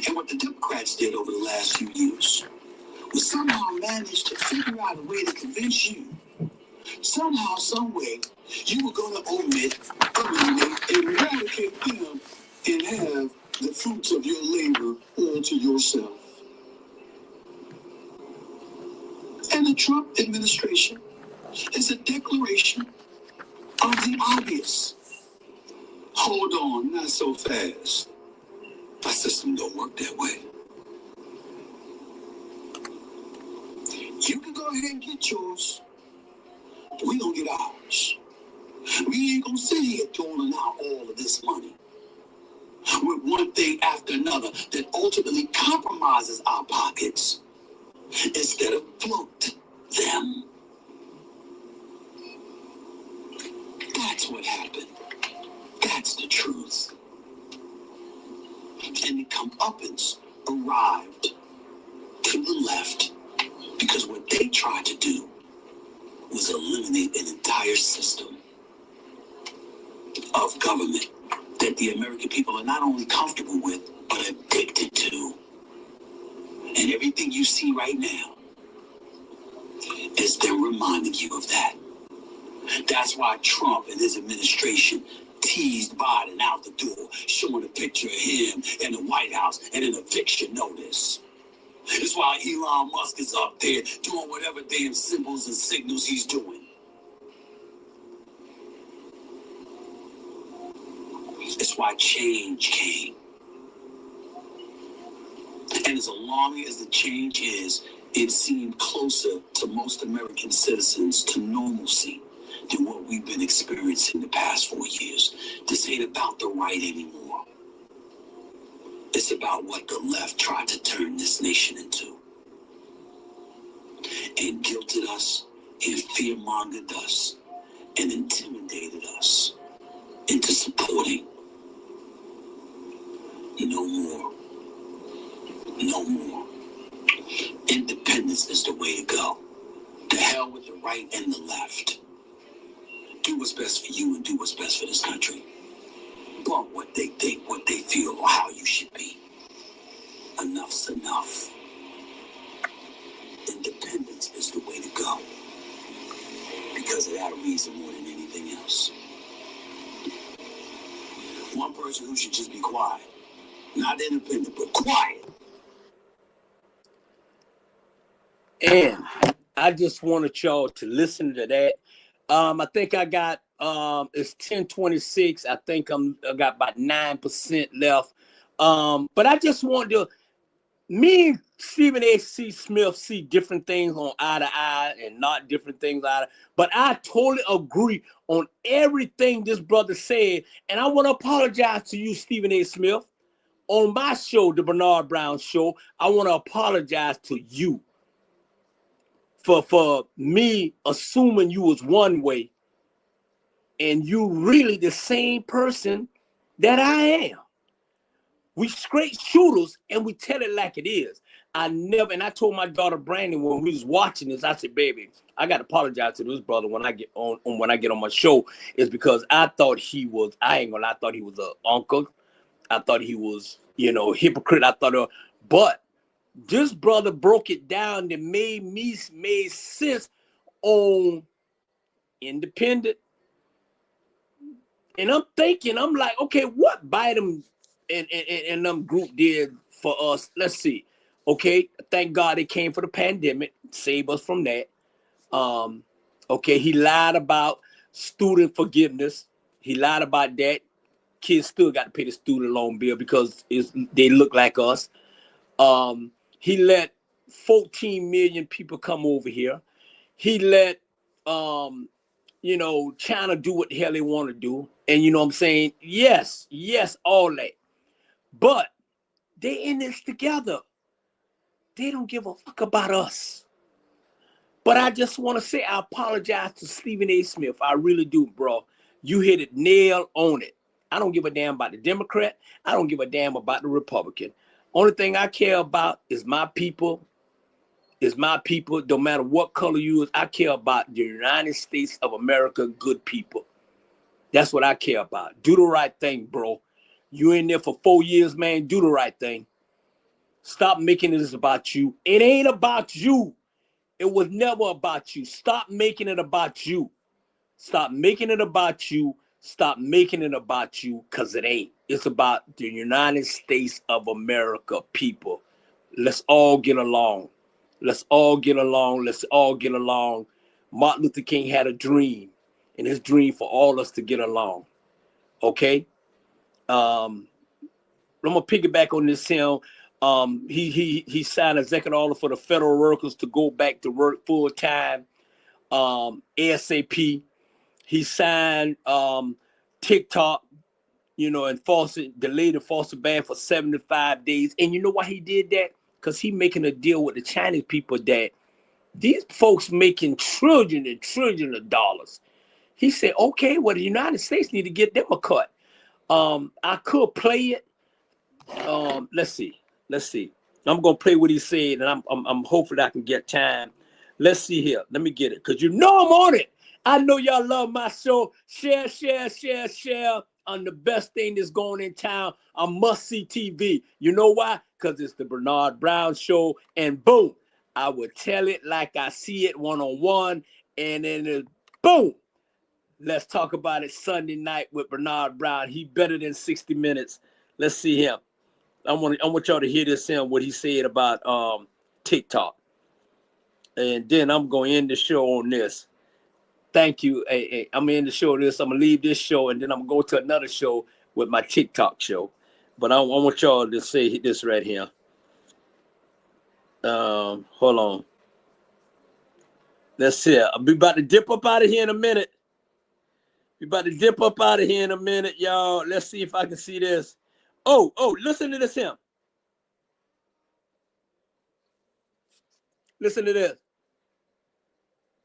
Speaker 11: And what the Democrats did over the last few years was somehow managed to figure out a way to convince you, somehow, some way, you were going to omit, eliminate, eradicate them and have the fruits of your labor all to yourself. And the Trump administration is a declaration of the obvious. Hold on, not so fast. My system don't work that way. You can go ahead and get yours, but we don't get ours. We ain't gonna sit here doling out all of this money with one thing after another that ultimately compromises our pockets instead of float them. That's what happened. That's the truth. And the comeuppance arrived to the left because what they tried to do was eliminate an entire system of government that the American people are not only comfortable with, but addicted to. And everything you see right now is them reminding you of that. That's why Trump and his administration teased Biden out the door, showing a picture of him in the White House and an eviction notice. It's why Elon Musk is up there doing whatever damn symbols and signals he's doing. It's why change came. And as long as the change is, it seemed closer to most American citizens to normalcy than what we've been experiencing the past 4 years. This ain't about the right anymore. It's about what the left tried to turn this nation into. And guilted us, and fear-mongered us, and intimidated us into supporting. No more. No more. Independence is the way to go. To hell with the right and the left. Do what's best for you and do what's best for this country. Bump what they think, what they feel, or how you should be. Enough's enough. Independence is the way to go. Because of that reason more than anything else. One person who should just be quiet. Not independent, but quiet.
Speaker 1: And I just wanted y'all to listen to that. I think I got it's 10:26. I think I got about 9% left. But I just wanted to, me and Stephen A.C. Smith see different things on eye to eye and not different things but I totally agree on everything this brother said. And I want to apologize to you, Stephen A. Smith. On my show, the Bernard Brown Show, I want to apologize to you for me assuming you was one way and you really the same person that I am. We straight shooters and we tell it like it is. And I told my daughter Brandon when we was watching this, I said, baby, I got to apologize to this brother when I get on my show, is because I thought he was, I ain't gonna lie, I thought he was an uncle. I thought he was, hypocrite. But this brother broke it down that made sense on independent. And I'm like, okay, what Biden and them group did for us? Let's see. Okay, thank God they came for the pandemic, save us from that. Okay, he lied about student forgiveness. He lied about that. Kids still got to pay the student loan bill because they look like us. He let 14 million people come over here. He let you know, China do what the hell they want to do. And you know what I'm saying? Yes, all that. But they in this together. They don't give a fuck about us. But I just want to say I apologize to Stephen A. Smith. I really do, bro. You hit it nail on it. I don't give a damn about the Democrat. I don't give a damn about the Republican. Only thing I care about is my people. No matter what color you is. I care about the United States of America, good people. That's what I care about. Do the right thing, bro. You in there for 4 years, man. Do the right thing. Stop making this about you. It ain't about you. It was never about you. Stop making it about you. Stop making it about you. Stop making it about you, because it ain't. It's about the United States of America, people. Let's all get along. Let's all get along. Let's all get along. Martin Luther King had a dream, and his dream for all us to get along. Okay? I'm gonna piggyback on this him. He signed an executive order for the federal workers to go back to work full time. ASAP. He signed Tik Tok, you know, and delayed the enforcement ban for 75 days. And you know why he did that? Because he making a deal with the Chinese people that these folks making trillions and trillions of dollars. He said, okay, well, the United States need to get them a cut. I could play it. Let's see. I'm gonna play what he said, and I'm hopefully I can get time. Let's see here. Let me get it, because you know I'm on it. I know y'all love my show. Share. On the best thing that's going in town on must-see TV. You know why? Because it's the Bernard Brown Show, and boom, I would tell it like I see it one-on-one, and then boom, let's talk about it Sunday night with Bernard Brown. He better than 60 Minutes. Let's see him. I want y'all to hear this what he said about TikTok. And then I'm going to end the show on this. Thank you. Hey, I'm going to end the show on this. I'm going to leave this show, and then I'm going to go to another show with my TikTok show. But I want y'all to say this right here. Hold on. Let's see. I'll be about to dip up out of here in a minute. Y'all. Let's see if I can see this. Oh, listen to this him. Listen to this.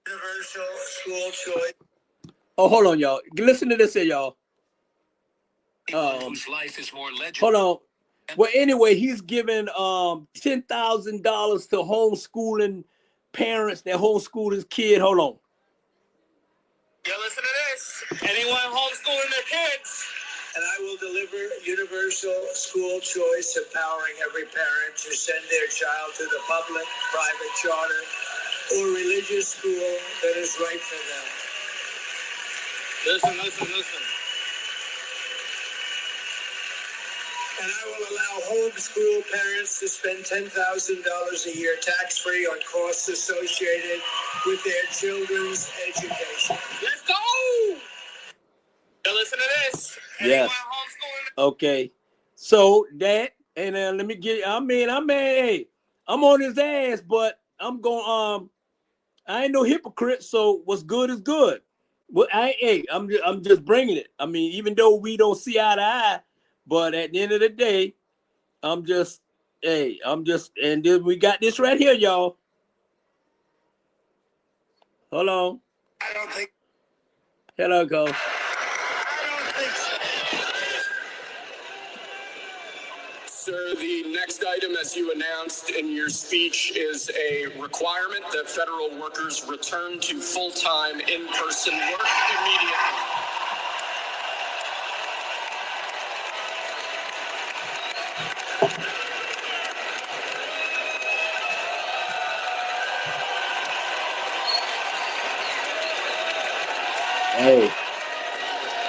Speaker 12: Universal school choice.
Speaker 1: Oh, hold on, y'all. Listen to this here, y'all.
Speaker 12: Whose life is more
Speaker 1: hold on. Well, anyway, he's giving $10,000 to homeschooling parents that homeschool his kid. Hold on.
Speaker 12: Yo, listen to this. Anyone homeschooling their kids? And I will deliver universal school choice, empowering every parent to send their child to the public, private, charter, or religious school that is right for them. Listen. And I will allow homeschool parents to spend $10,000 a year tax-free on costs associated with their children's education. Let's go! Now listen to this.
Speaker 1: Yes. Okay. So that, and let me get. Hey, I'm on his ass, but I'm going. I ain't no hypocrite. So what's good is good. Well, I'm just bringing it. I mean, even though we don't see eye to eye, but at the end of the day, and then we got this right here, y'all. Hold on.
Speaker 12: I don't think.
Speaker 1: Hello, go.
Speaker 12: I don't think so.
Speaker 13: Sir, the next item, as you announced in your speech, is a requirement that federal workers return to full-time in-person work immediately.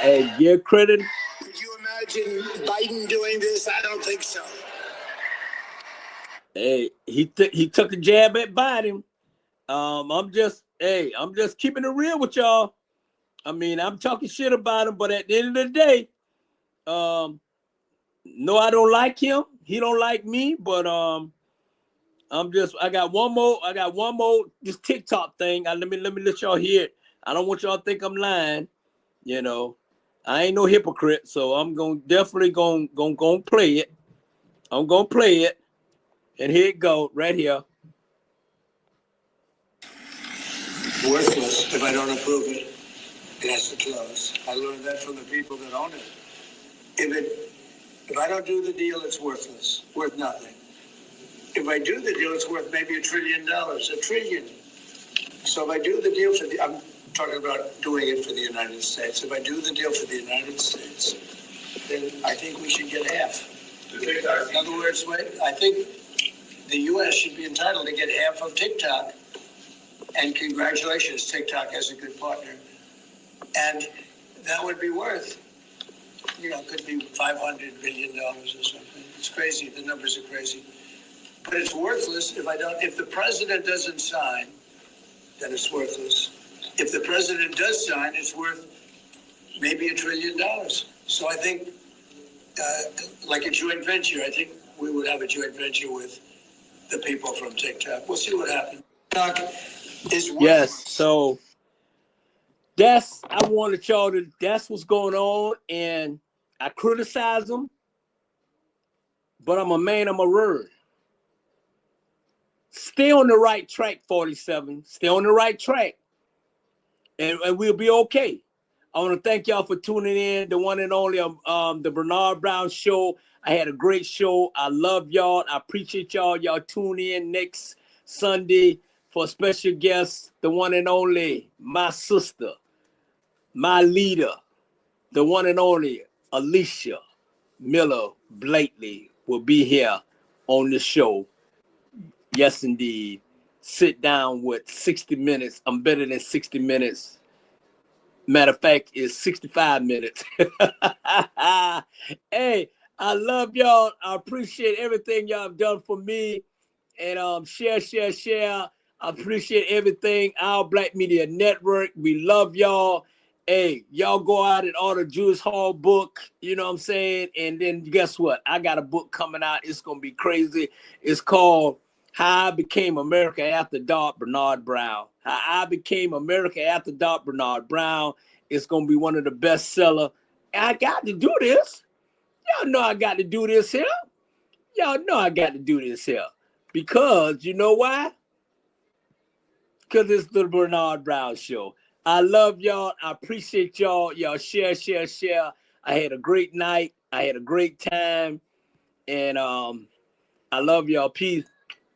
Speaker 1: Hey, give credit.
Speaker 12: Could you imagine Biden doing this? I don't think so.
Speaker 1: Hey, he took a jab at Biden. I'm just keeping it real with y'all. I mean, I'm talking shit about him, but at the end of the day, no, I don't like him. He don't like me, but I got one more this TikTok thing. Let me let y'all hear it. I don't want y'all to think I'm lying. You know, I ain't no hypocrite, so I'm definitely gonna play it. I'm gonna play it, and here it go, right here.
Speaker 12: Worthless if I don't approve it. It has to close. I learned that from the people that own it. If I don't do the deal, it's worthless, worth nothing. If I do the deal, it's worth maybe $1 trillion, $1 trillion. So if I do the deal I'm talking about doing it for the United States. If I do the deal for the United States, then I think we should get half. In other words, I think the U.S. should be entitled to get half of TikTok. And congratulations, TikTok has a good partner. And that would be worth, could be $500 billion or something. It's crazy. The numbers are crazy. But it's worthless if the president doesn't sign, then it's worthless. If the president does sign, it's worth maybe $1 trillion. So I think, like a joint venture, I think we would have a joint venture with the people from TikTok. We'll see what happens. TikTok is worthless.
Speaker 1: Yes, so that's what's going on, and I criticize them, but I'm a man of my word. Stay on the right track, 47. Stay on the right track, and we'll be okay. I want to thank y'all for tuning in, the one and only the Bernard Brown Show. I had a great show. I love y'all. I appreciate y'all. Y'all tune in next Sunday for a special guest, the one and only, my sister, my leader, the one and only Alicia Miller Blakely will be here on the show. Yes, indeed. Sit down with 60 minutes. I'm better than 60 minutes. Matter of fact, it's 65 minutes. Hey, I love y'all. I appreciate everything y'all have done for me. And share. I appreciate everything. Our Black Media Network. We love y'all. Hey, y'all go out and order Jewish Hall book. You know what I'm saying? And then guess what? I got a book coming out. It's going to be crazy. It's called How I Became America After Dark, Bernard Brown. How I Became America After Dark, Bernard Brown. It's going to be one of the bestsellers. I got to do this. Y'all know I got to do this here. Y'all know I got to do this here. Because, you know why? Because it's the Bernard Brown Show. I love y'all. I appreciate y'all. Y'all share. I had a great night. I had a great time. And I love y'all. Peace.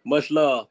Speaker 1: Much love.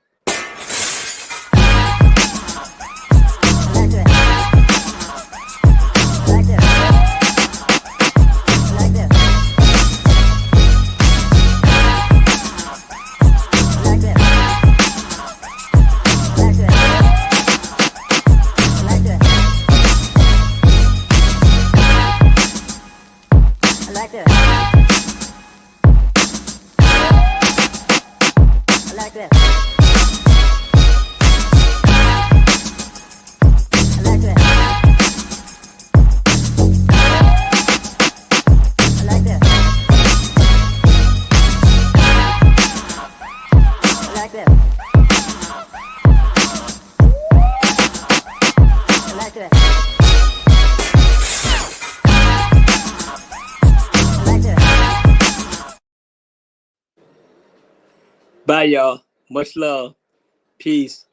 Speaker 1: Bye, y'all. Much love. Peace.